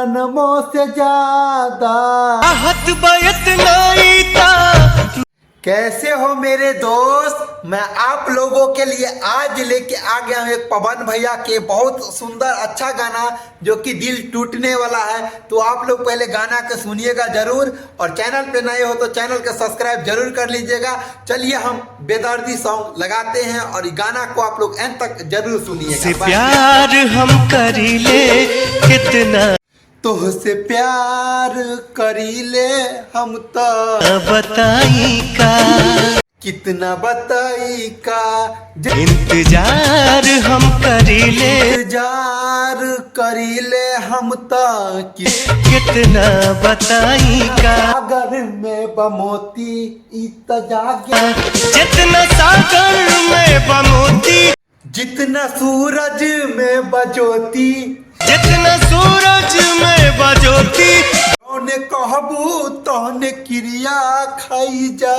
परनमों से ज्यादा आहत बयत नहीं था। कैसे हो मेरे दोस्त, मैं आप लोगों के लिए आज लेके आ गया हूँ एक पवन भैया के बहुत सुंदर अच्छा गाना जो कि दिल टूटने वाला है। तो आप लोग पहले गाना के सुनिएगा जरूर, और चैनल पे नए हो तो चैनल को सब्सक्राइब जरूर कर लीजिएगा। चलिए हम बेदर्दी सॉन्ग लगाते हैं और गाना को आप लोग एंड तक जरूर सुनिएगा। प्यार हम करीले कितना तुझसे प्यार करीले हम तो बताई का, कितना बताई का इंतजार हम करीले, इंतजार करीले हम तो कितना बताई का। सागर में बमोती इत जागे, जितना सागर में बमोती, जितना सूरज में बजोती, जितना सूरज में बजोती, तौने कहबू तौने क्रिया खाई जा,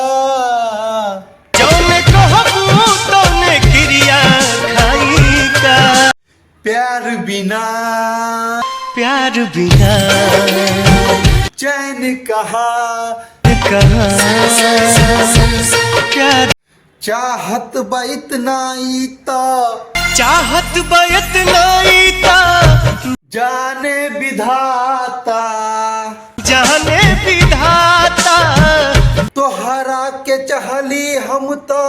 जौने कहबू तौने क्रिया खाई का। प्यार बिना चैन कहाँ प्यार चाहत बा इतना इता, चाहत बयत नहीं था। जाने विधाता जाने विधाता, तोहरा के चहली हम तो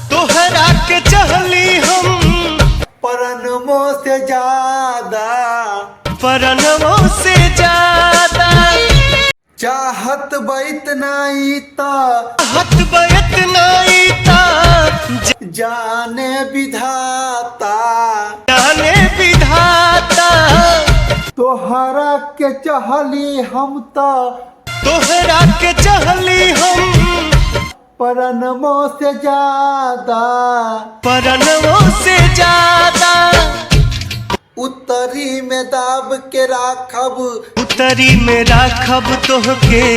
तोहरा के चहली हम, परनमों से ज्यादा, परनमों से ज्यादा। चाहत बा इतना इता, चाहत बयत नहीं था। जाने विधाता जाने विधाता, तोहरा के चहली हम तो तोहरा के चहली हम, परनमों से ज्यादा, परनमों से ज्यादा। उत्तरी में दाब के राखब, उत्तरी में राखब तोहके,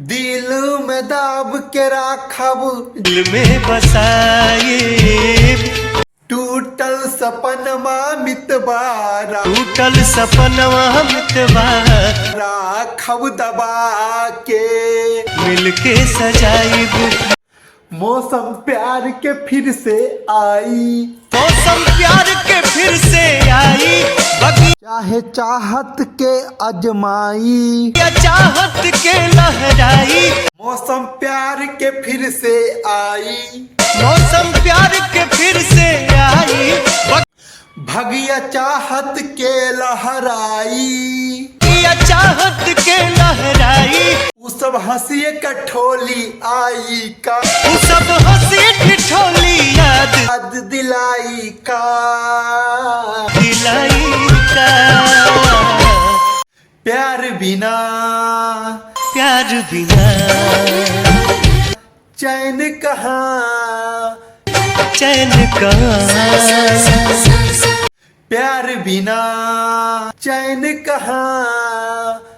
दिल में दाब के राखब, दिल में बसाए। टूटल सपनमा मितबारा, टूटल सपनवा मितवा, राखब दबा के, मिलके सजाइब। मौसम प्यार के फिर से आई, मौसम प्यार के फिर से आई। बगिया चाहे चाहत के अजमाई, चाहत के लहराई। मौसम प्यार के फिर से आई, मौसम प्यार के फिर से आई। भगिया चाहत के लहराई, बगिया चाहत के लहराई। उ सब हंसिए कठोली आई का, उ सब हंसी ठिठोली याद दिलाई का, दिलाई का। प्यार बिना चैन कहाँ, चैन कहाँ, प्यार बिना चैन कहाँ।